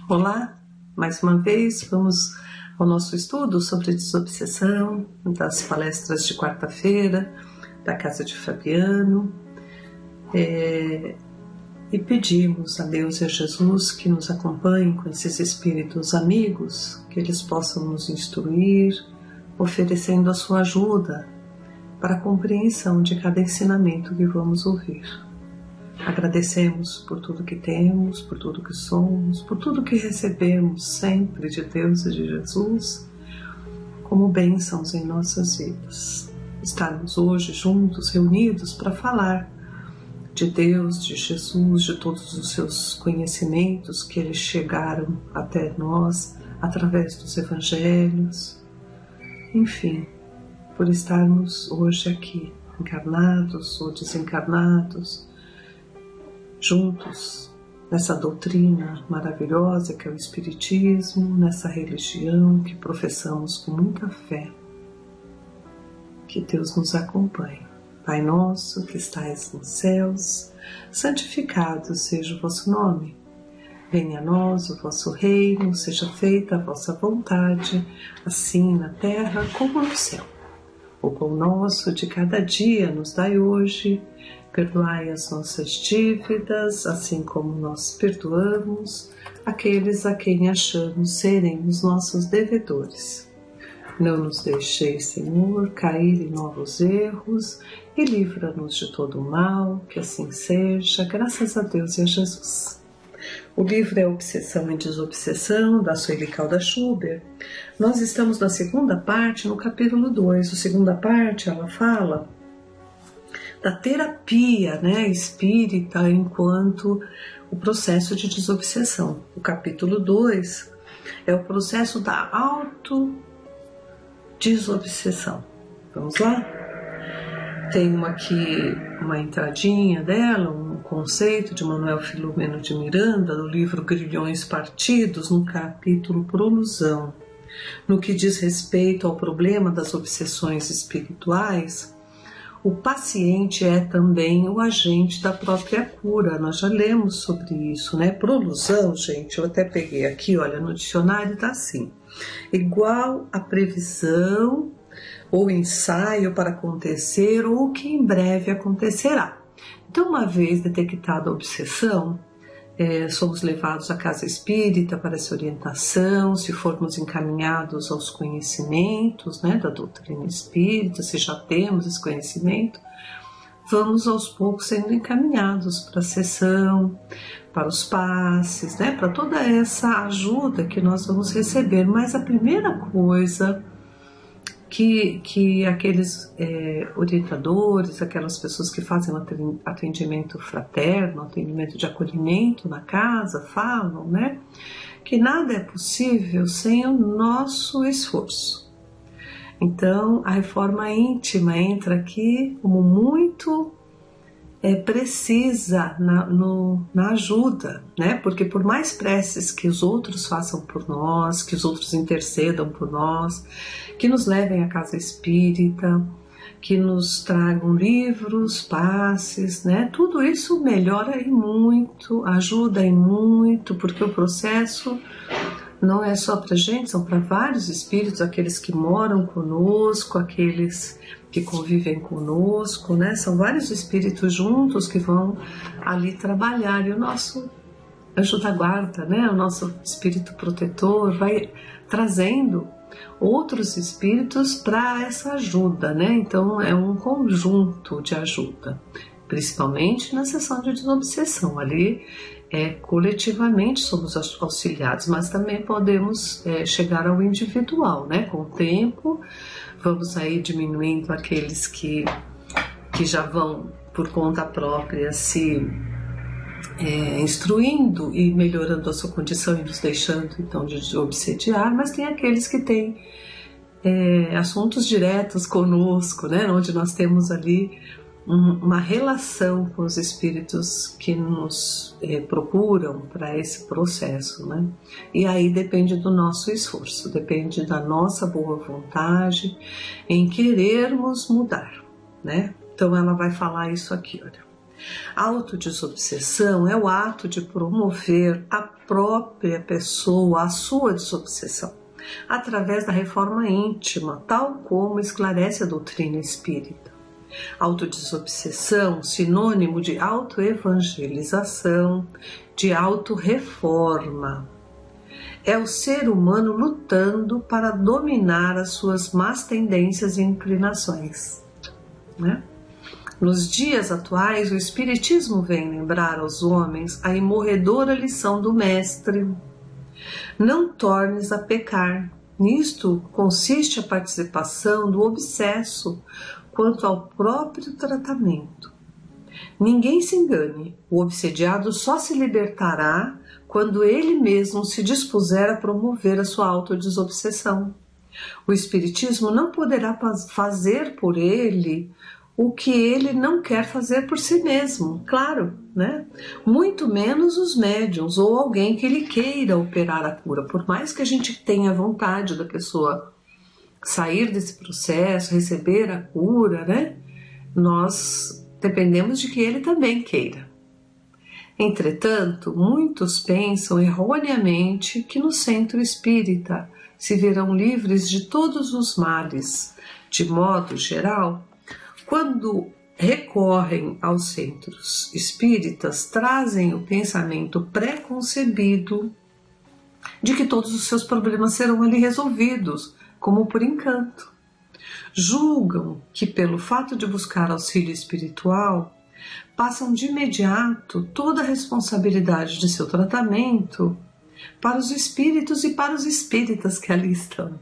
Olá, mais uma vez vamos ao nosso estudo sobre desobsessão, das palestras de quarta-feira da Casa de Fabiano, e pedimos a Deus e a Jesus que nos acompanhem com esses espíritos amigos, que eles possam nos instruir, oferecendo a sua ajuda para a compreensão de cada ensinamento que vamos ouvir. Agradecemos por tudo que temos, por tudo que somos, por tudo que recebemos sempre de Deus e de Jesus, como bênçãos em nossas vidas. Estarmos hoje juntos, reunidos para falar de Deus, de Jesus, de todos os seus conhecimentos que eles chegaram até nós através dos evangelhos, enfim, por estarmos hoje aqui, encarnados ou desencarnados, juntos nessa doutrina maravilhosa que é o Espiritismo, nessa religião que professamos com muita fé. Que Deus nos acompanhe. Pai nosso que estais nos céus, santificado seja o vosso nome. Venha a nós o vosso reino, seja feita a vossa vontade, assim na terra como no céu. O pão nosso de cada dia nos dai hoje. Perdoai as nossas dívidas, assim como nós perdoamos aqueles a quem achamos serem os nossos devedores. Não nos deixeis, Senhor, cair em novos erros e livra-nos de todo o mal, que assim seja, graças a Deus e a Jesus. O livro é Obsessão e Desobsessão, da Sueli Caldas Schubert. Nós estamos na segunda parte, no capítulo 2. A segunda parte, ela fala da terapia, espírita enquanto o processo de desobsessão. O capítulo 2 é o processo da autodesobsessão. Vamos lá? Tenho aqui uma entradinha dela, um conceito de Manuel Filomeno de Miranda, do livro Grilhões Partidos, no capítulo Prolusão. No que diz respeito ao problema das obsessões espirituais, o paciente é também o agente da própria cura. Nós já lemos sobre isso, Prolusão, gente, eu até peguei aqui, olha, no dicionário está assim: igual a previsão ou ensaio para acontecer ou o que em breve acontecerá. Então, uma vez detectada a obsessão, somos levados à casa espírita para essa orientação, se formos encaminhados aos conhecimentos da doutrina espírita, se já temos esse conhecimento, vamos aos poucos sendo encaminhados para a sessão, para os passes, para toda essa ajuda que nós vamos receber. Mas a primeira coisa que aqueles orientadores, aquelas pessoas que fazem um atendimento fraterno, atendimento de acolhimento na casa, falam, que nada é possível sem o nosso esforço. Então, a reforma íntima entra aqui como muito precisa na ajuda, porque por mais preces que os outros façam por nós, que os outros intercedam por nós, que nos levem à casa espírita, que nos tragam livros, passes, tudo isso melhora em muito, ajuda em muito, porque o processo não é só para a gente, são para vários espíritos, aqueles que moram conosco, aqueles que convivem conosco, são vários espíritos juntos que vão ali trabalhar, e o nosso anjo da guarda, o nosso espírito protetor vai trazendo outros espíritos para essa ajuda, então é um conjunto de ajuda, principalmente na sessão de desobsessão, ali coletivamente somos auxiliados, mas também podemos chegar ao individual, com o tempo vamos aí diminuindo aqueles que já vão por conta própria se instruindo e melhorando a sua condição e nos deixando então de obsediar, mas tem aqueles que têm assuntos diretos conosco, onde nós temos ali uma relação com os espíritos que nos procuram para esse processo, E aí depende do nosso esforço, depende da nossa boa vontade em querermos mudar, Então ela vai falar isso aqui, olha. Autodesobsessão é o ato de promover a própria pessoa, a sua desobsessão, através da reforma íntima, tal como esclarece a doutrina espírita. Autodesobsessão, sinônimo de autoevangelização, de autorreforma. É o ser humano lutando para dominar as suas más tendências e inclinações, né? Nos dias atuais, o Espiritismo vem lembrar aos homens a imorredora lição do Mestre: não tornes a pecar. Nisto consiste a participação do obsesso quanto ao próprio tratamento. Ninguém se engane, o obsediado só se libertará quando ele mesmo se dispuser a promover a sua autodesobsessão. O Espiritismo não poderá fazer por ele o que ele não quer fazer por si mesmo, claro, né? Muito menos os médiuns ou alguém que ele queira operar a cura. Por mais que a gente tenha vontade da pessoa sair desse processo, receber a cura, né? Nós dependemos de que ele também queira. Entretanto, muitos pensam erroneamente que no centro espírita se verão livres de todos os males. De modo geral, quando recorrem aos centros espíritas, trazem o pensamento pré-concebido de que todos os seus problemas serão ali resolvidos, como por encanto. Julgam que, pelo fato de buscar auxílio espiritual, passam de imediato toda a responsabilidade de seu tratamento para os espíritos e para os espíritas que ali estão.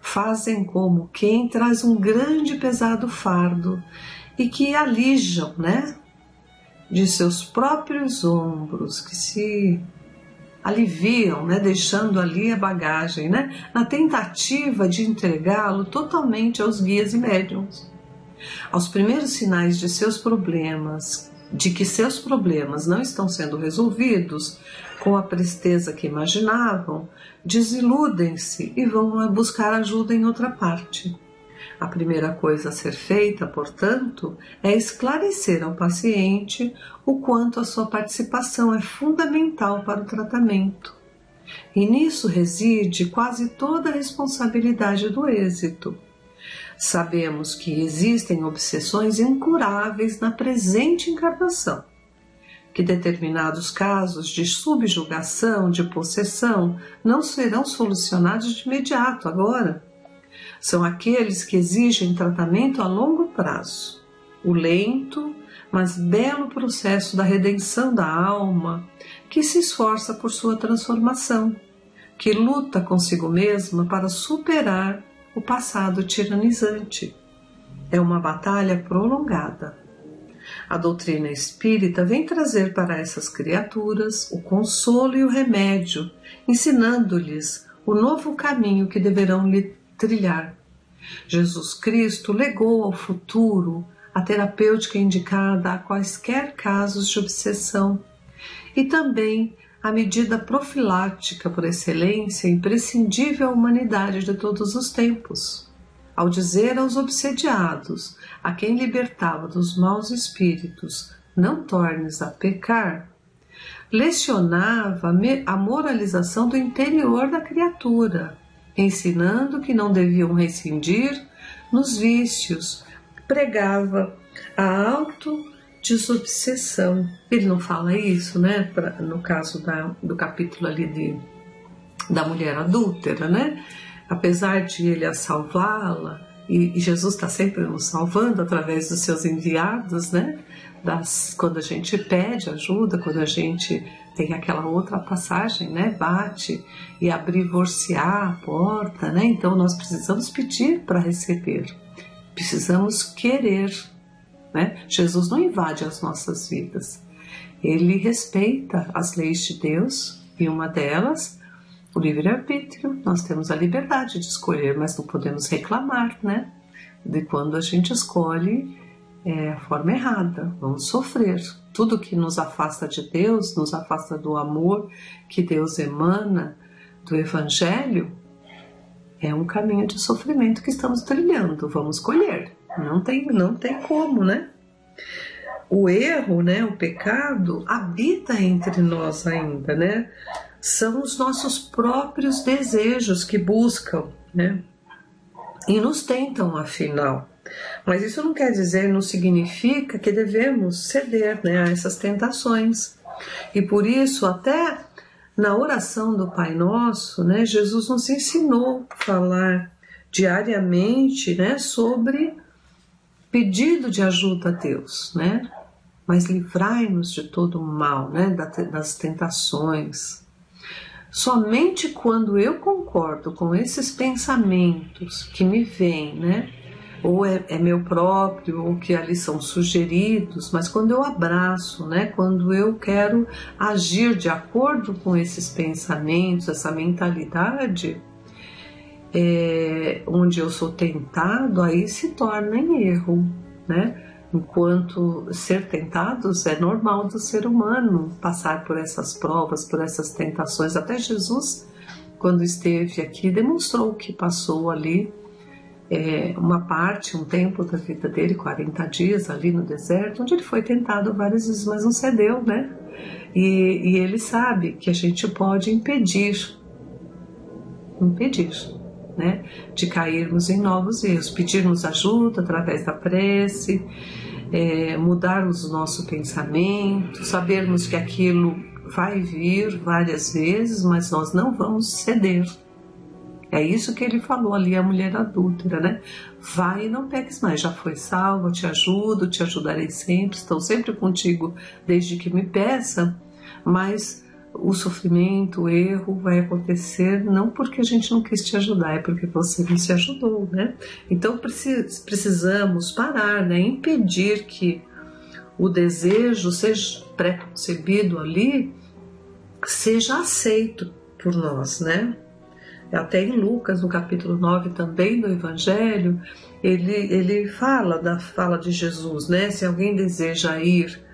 Fazem como quem traz um grande e pesado fardo e que alijam, né, de seus próprios ombros, que se aliviam, né, deixando ali a bagagem, né, na tentativa de entregá-lo totalmente aos guias e médiuns. Aos primeiros sinais de seus problemas, de que seus problemas não estão sendo resolvidos com a presteza que imaginavam, desiludem-se e vão buscar ajuda em outra parte. A primeira coisa a ser feita, portanto, é esclarecer ao paciente o quanto a sua participação é fundamental para o tratamento. E nisso reside quase toda a responsabilidade do êxito. Sabemos que existem obsessões incuráveis na presente encarnação, que determinados casos de subjugação, de possessão, não serão solucionados de imediato agora. São aqueles que exigem tratamento a longo prazo. O lento, mas belo processo da redenção da alma, que se esforça por sua transformação, que luta consigo mesma para superar o passado tiranizante. É uma batalha prolongada. A doutrina espírita vem trazer para essas criaturas o consolo e o remédio, ensinando-lhes o novo caminho que deverão trilhar. Jesus Cristo legou ao futuro a terapêutica indicada a quaisquer casos de obsessão e também a medida profilática por excelência imprescindível à humanidade de todos os tempos. Ao dizer aos obsediados, a quem libertava dos maus espíritos, não tornes a pecar, lecionava a moralização do interior da criatura, ensinando que não deviam rescindir nos vícios, pregava a autodesobsessão. Ele não fala isso, né? No caso do capítulo ali da mulher adúltera, né? Apesar de ele a salvá-la, e Jesus está sempre nos salvando através dos seus enviados, né? Quando a gente pede ajuda, quando a gente tem aquela outra passagem, né? Bate e abrir-vor-se-á a porta, né? Então nós precisamos pedir para receber, precisamos querer, né? Jesus não invade as nossas vidas, ele respeita as leis de Deus e uma delas, o livre-arbítrio. Nós temos a liberdade de escolher, mas não podemos reclamar, né? De quando a gente escolhe a forma errada, vamos sofrer. Tudo que nos afasta de Deus, nos afasta do amor que Deus emana, do Evangelho, é um caminho de sofrimento que estamos trilhando, vamos colher. Não tem como, né? o erro, né, o pecado, habita entre nós ainda, né? São os nossos próprios desejos que buscam, né? E nos tentam, afinal. Mas isso não quer dizer, não significa que devemos ceder, né, a essas tentações. E por isso, até na oração do Pai Nosso, né, Jesus nos ensinou a falar diariamente, né, sobre pedido de ajuda a Deus, né? Mas livrai-nos de todo o mal, né, das tentações. Somente quando eu concordo com esses pensamentos que me vêm, né, ou é meu próprio, ou que ali são sugeridos, mas quando eu abraço, né, quando eu quero agir de acordo com esses pensamentos, essa mentalidade, onde eu sou tentado, aí se torna em erro, né? Enquanto ser tentados é normal do ser humano, passar por essas provas, por essas tentações. Até Jesus, quando esteve aqui, demonstrou que passou ali uma parte, um tempo da vida dele, 40 dias ali no deserto, onde ele foi tentado várias vezes, mas não cedeu, né? E ele sabe que a gente pode impedir, né, de cairmos em novos erros, pedirmos ajuda através da prece, mudarmos o nosso pensamento, sabermos que aquilo vai vir várias vezes, mas nós não vamos ceder. É isso que ele falou ali à mulher adúltera, né? Vai e não peques mais, já foi salvo, te ajudo, te ajudarei sempre, estou sempre contigo desde que me peça, mas o sofrimento, o erro vai acontecer não porque a gente não quis te ajudar, é porque você não se ajudou, né? Então precisamos parar, né? Impedir que o desejo seja pré-concebido ali, seja aceito por nós, né? Até em Lucas, no capítulo 9 também do Evangelho, ele fala de Jesus, né? Se alguém deseja ir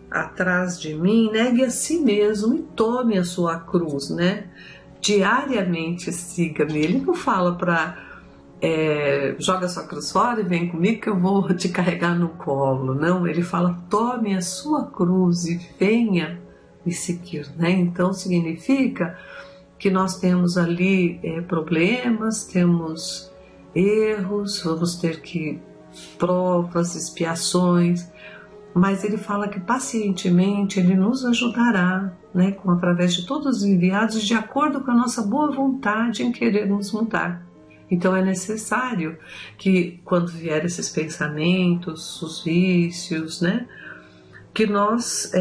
atrás de mim, negue a si mesmo e tome a sua cruz, né? Diariamente siga-me. Ele não fala para joga sua cruz fora e vem comigo que eu vou te carregar no colo. Não, ele fala tome a sua cruz e venha me seguir, né? Então significa que nós temos ali problemas, temos erros, vamos ter que provas, expiações, mas ele fala que pacientemente ele nos ajudará, né, através de todos os enviados, de acordo com a nossa boa vontade em querermos mudar. Então é necessário que quando vier esses pensamentos, os vícios, né, que nós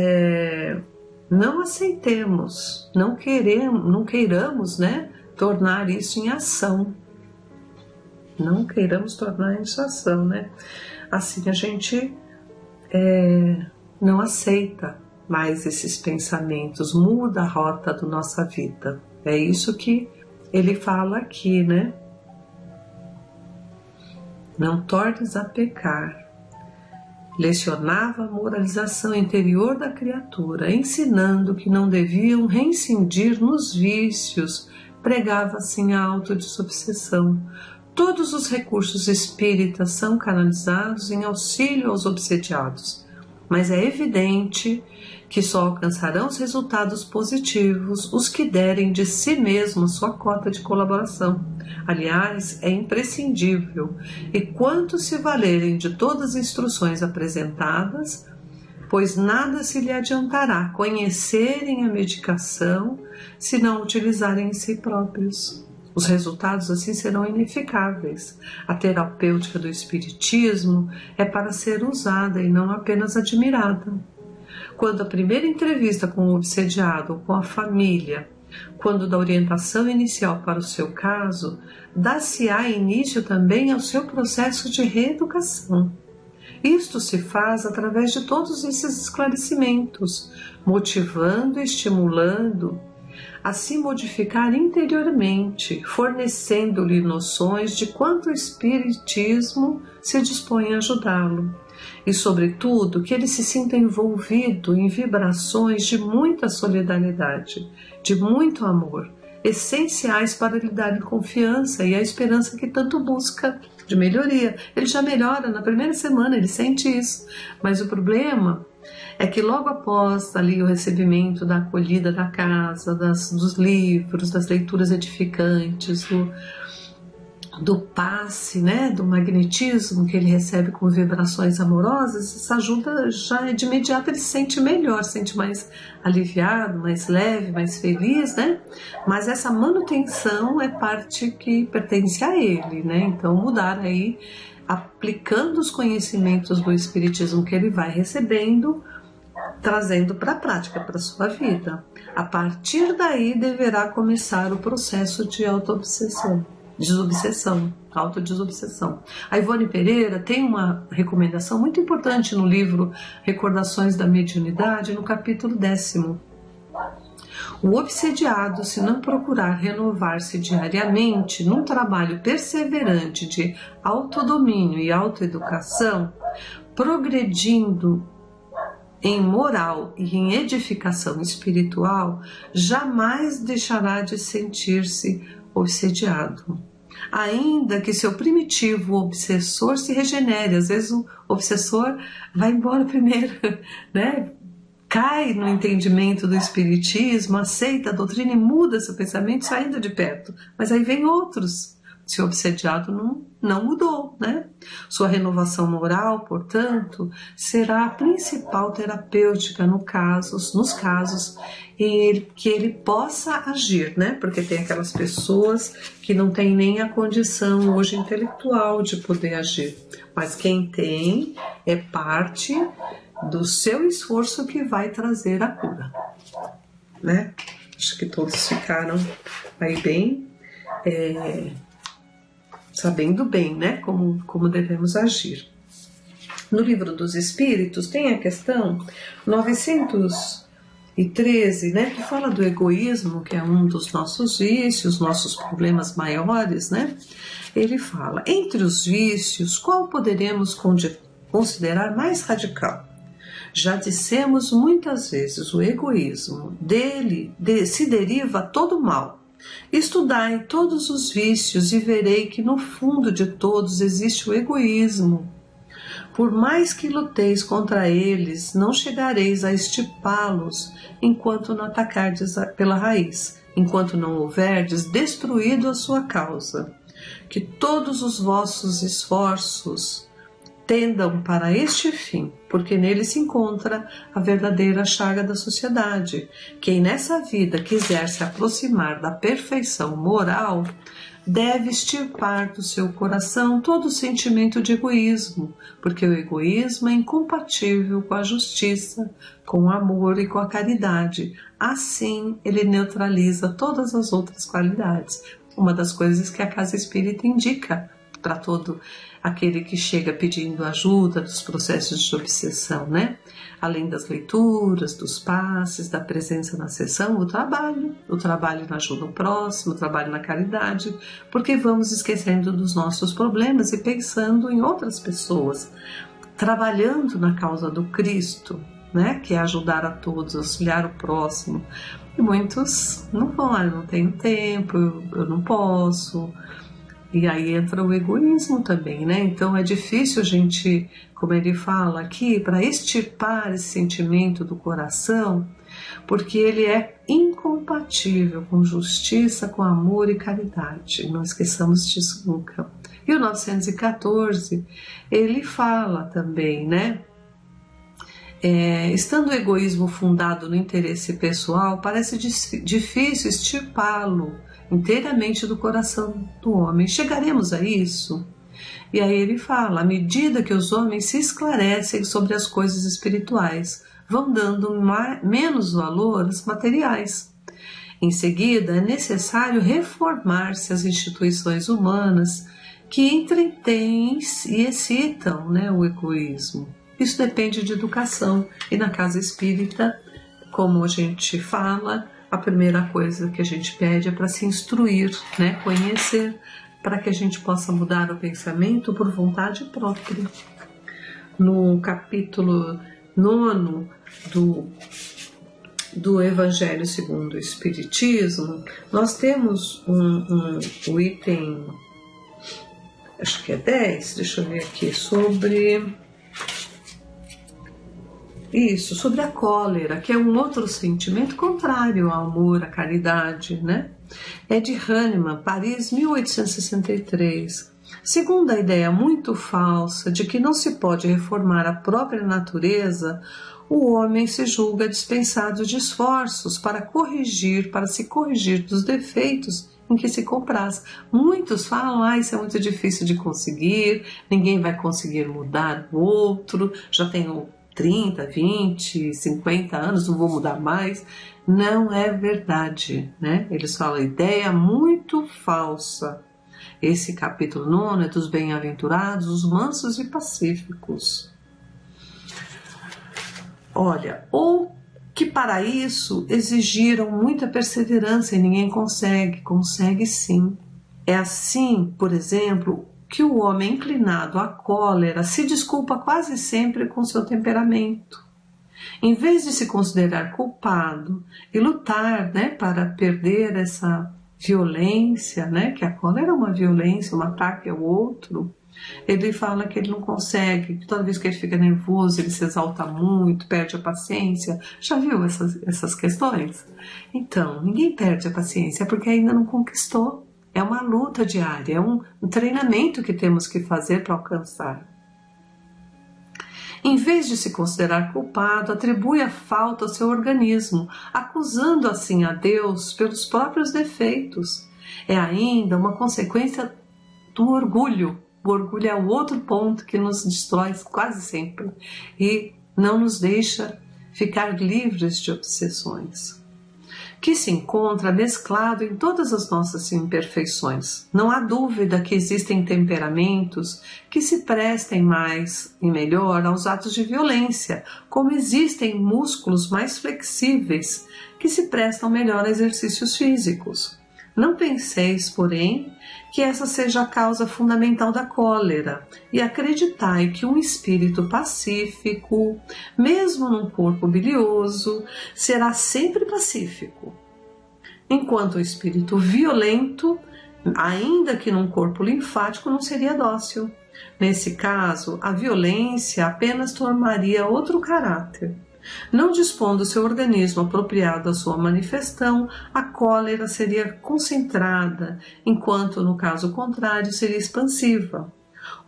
não aceitemos, não queiramos, né, tornar isso em ação. Não queiramos tornar isso em ação, né? Assim a gente não aceita mais esses pensamentos, muda a rota da nossa vida. É isso que ele fala aqui, né? Não tornes a pecar. Lecionava a moralização interior da criatura, ensinando que não deviam reincindir nos vícios, pregava assim a autodesobsessão. Todos os recursos espíritas são canalizados em auxílio aos obsediados, mas é evidente que só alcançarão os resultados positivos os que derem de si mesmos sua cota de colaboração. Aliás, é imprescindível, e quanto se valerem de todas as instruções apresentadas, pois nada se lhe adiantará conhecerem a medicação se não utilizarem em si próprios. Os resultados assim serão ineficáveis. A terapêutica do Espiritismo é para ser usada e não apenas admirada. Quando a primeira entrevista com o obsediado ou com a família, quando da orientação inicial para o seu caso, dar-se-á início também ao seu processo de reeducação. Isto se faz através de todos esses esclarecimentos, motivando e estimulando a se modificar interiormente, fornecendo-lhe noções de quanto o Espiritismo se dispõe a ajudá-lo. E, sobretudo, que ele se sinta envolvido em vibrações de muita solidariedade, de muito amor, essenciais para lhe dar confiança e a esperança que tanto busca. de melhoria. Ele já melhora na primeira semana, ele sente isso. Mas o problema é que logo após ali o recebimento da acolhida da casa, dos livros, das leituras edificantes, do passe, né, do magnetismo que ele recebe com vibrações amorosas, essa ajuda já de imediato ele se sente melhor, se sente mais aliviado, mais leve, mais feliz, né? Mas essa manutenção é parte que pertence a ele, né? Então mudar aí, aplicando os conhecimentos do espiritismo que ele vai recebendo, trazendo para a prática, para a sua vida. A partir daí deverá começar o processo de autodesobsessão. Autodesobsessão. A Ivone Pereira tem uma recomendação muito importante no livro Recordações da Mediunidade, no capítulo 10º. O obsediado, se não procurar renovar-se diariamente num trabalho perseverante de autodomínio e autoeducação, progredindo em moral e em edificação espiritual, jamais deixará de sentir-se obsediado. Ainda que seu primitivo obsessor se regenere, às vezes o obsessor vai embora primeiro, né? Cai no entendimento do espiritismo, aceita a doutrina e muda seu pensamento saindo de perto, mas aí vem outros. Se o obsediado não mudou, né? Sua renovação moral, portanto, será a principal terapêutica nos casos em que ele possa agir, né? Porque tem aquelas pessoas que não têm nem a condição hoje intelectual de poder agir. Mas quem tem é parte do seu esforço que vai trazer a cura, né? Acho que todos ficaram aí bem... sabendo bem, né, como devemos agir. No Livro dos Espíritos tem a questão 913, né, que fala do egoísmo, que é um dos nossos vícios, nossos problemas maiores, né? Ele fala, entre os vícios, qual poderemos considerar mais radical? Já dissemos muitas vezes, o egoísmo, dele se deriva todo o mal. Estudai todos os vícios e verei que no fundo de todos existe o egoísmo. Por mais que luteis contra eles, não chegareis a extirpá-los enquanto não atacardes pela raiz, enquanto não houverdes destruído a sua causa. Que todos os vossos esforços tendam para este fim, porque nele se encontra a verdadeira chaga da sociedade. Quem nessa vida quiser se aproximar da perfeição moral, deve extirpar do seu coração todo o sentimento de egoísmo, porque o egoísmo é incompatível com a justiça, com o amor e com a caridade. Assim, ele neutraliza todas as outras qualidades. Uma das coisas que a Casa Espírita indica para todo aquele que chega pedindo ajuda dos processos de obsessão, né? Além das leituras, dos passes, da presença na sessão, o trabalho na ajuda ao próximo, o trabalho na caridade, porque vamos esquecendo dos nossos problemas e pensando em outras pessoas, trabalhando na causa do Cristo, né? Que é ajudar a todos, auxiliar o próximo. E muitos não vão, eu não tenho tempo, eu não posso. E aí entra o egoísmo também, né? Então é difícil a gente, como ele fala aqui, para extirpar esse sentimento do coração, porque ele é incompatível com justiça, com amor e caridade. Não esqueçamos disso nunca. E o 914, ele fala também, né? Estando o egoísmo fundado no interesse pessoal, parece difícil extirpá-lo inteiramente do coração do homem. Chegaremos a isso? E aí ele fala, à medida que os homens se esclarecem sobre as coisas espirituais, vão dando menos valor às materiais. Em seguida, é necessário reformar-se as instituições humanas que entretêm e excitam, né, o egoísmo. Isso depende de educação. E na Casa Espírita, como a gente fala, a primeira coisa que a gente pede é para se instruir, né? Conhecer, para que a gente possa mudar o pensamento por vontade própria. No capítulo 9 do Evangelho segundo o Espiritismo, nós temos o item acho que é 10, deixa eu ver aqui, sobre isso, sobre a cólera, que é um outro sentimento contrário ao amor, à caridade, né? É de Hahnemann, Paris, 1863. Segundo a ideia muito falsa de que não se pode reformar a própria natureza, o homem se julga dispensado de esforços para se corrigir dos defeitos em que se compraz. Muitos falam, isso é muito difícil de conseguir, ninguém vai conseguir mudar o outro, já tenho 30, 20, 50 anos, não vou mudar mais. Não é verdade, né? Eles falam ideia muito falsa. Esse capítulo 9 é dos bem-aventurados, os mansos e pacíficos. Olha, ou que para isso exigiram muita perseverança e ninguém consegue sim. É assim, por exemplo, que o homem inclinado à cólera se desculpa quase sempre com seu temperamento. Em vez de se considerar culpado e lutar, né, para perder essa violência, né, que a cólera é uma violência, um ataque ao outro, ele fala que ele não consegue, que toda vez que ele fica nervoso, ele se exalta muito, perde a paciência. Já viu essas questões? Então, ninguém perde a paciência porque ainda não conquistou. É uma luta diária, é um treinamento que temos que fazer para alcançar. Em vez de se considerar culpado, atribui a falta ao seu organismo, acusando assim a Deus pelos próprios defeitos. É ainda uma consequência do orgulho. O orgulho é o outro ponto que nos destrói quase sempre e não nos deixa ficar livres de obsessões, que se encontra mesclado em todas as nossas imperfeições. Não há dúvida que existem temperamentos que se prestem mais e melhor aos atos de violência, como existem músculos mais flexíveis que se prestam melhor a exercícios físicos. Não penseis, porém, que essa seja a causa fundamental da cólera, e acreditai que um espírito pacífico, mesmo num corpo bilioso, será sempre pacífico, enquanto o espírito violento, ainda que num corpo linfático, não seria dócil. Nesse caso, a violência apenas tomaria outro caráter. Não dispondo seu organismo apropriado à sua manifestação, a cólera seria concentrada, enquanto no caso contrário seria expansiva.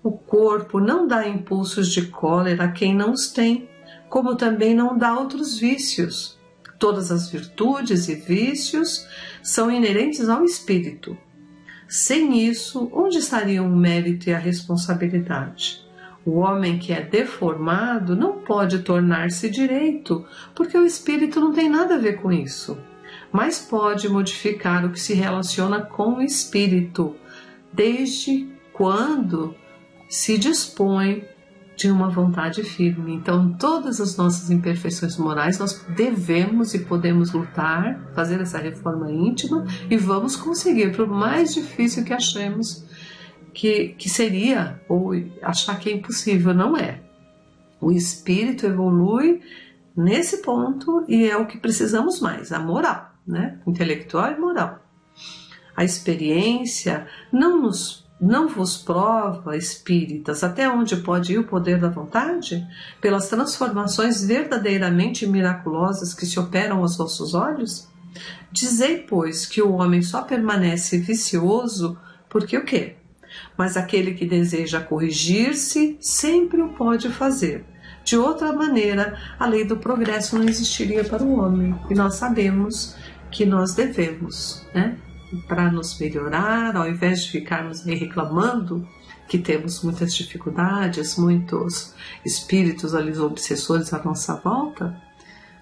O corpo não dá impulsos de cólera a quem não os tem, como também não dá outros vícios. Todas as virtudes e vícios são inerentes ao espírito. Sem isso, onde estariam o mérito e a responsabilidade? O homem que é deformado não pode tornar-se direito, porque o espírito não tem nada a ver com isso, mas pode modificar o que se relaciona com o espírito, desde quando se dispõe de uma vontade firme. Então, todas as nossas imperfeições morais, nós devemos e podemos lutar, fazer essa reforma íntima e vamos conseguir, por mais difícil que achemos que seria, ou achar que é impossível. Não é. O espírito evolui nesse ponto e é o que precisamos mais, a moral, né? Intelectual e moral. A experiência não vos prova, espíritas, até onde pode ir o poder da vontade? Pelas transformações verdadeiramente miraculosas que se operam aos vossos olhos? Dizei, pois, que o homem só permanece vicioso porque o quê? Mas aquele que deseja corrigir-se sempre o pode fazer. De outra maneira, a lei do progresso não existiria para o homem. E nós sabemos que nós devemos, né? Para nos melhorar, ao invés de ficarmos aí reclamando que temos muitas dificuldades, muitos espíritos ali, obsessores à nossa volta,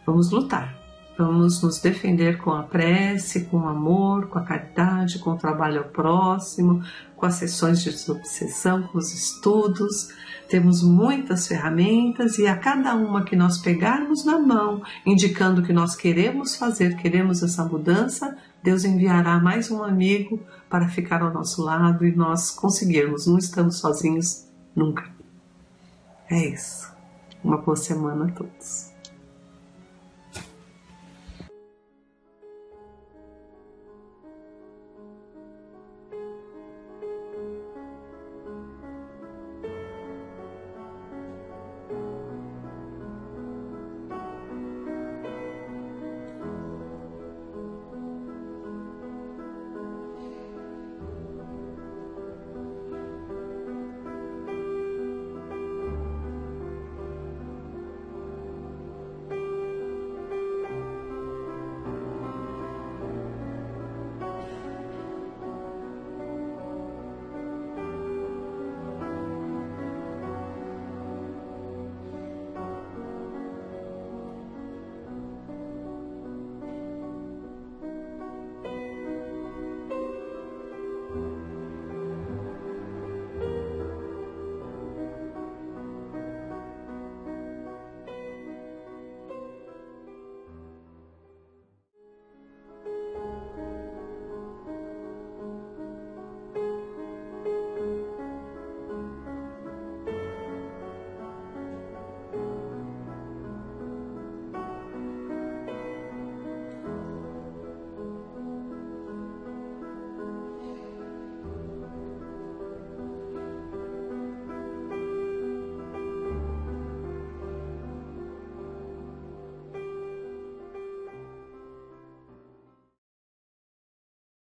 vamos lutar. Vamos nos defender com a prece, com o amor, com a caridade, com o trabalho ao próximo, com as sessões de desobsessão, com os estudos. Temos muitas ferramentas e a cada uma que nós pegarmos na mão, indicando que nós queremos fazer, queremos essa mudança, Deus enviará mais um amigo para ficar ao nosso lado e nós conseguirmos. Não estamos sozinhos nunca. É isso. Uma boa semana a todos.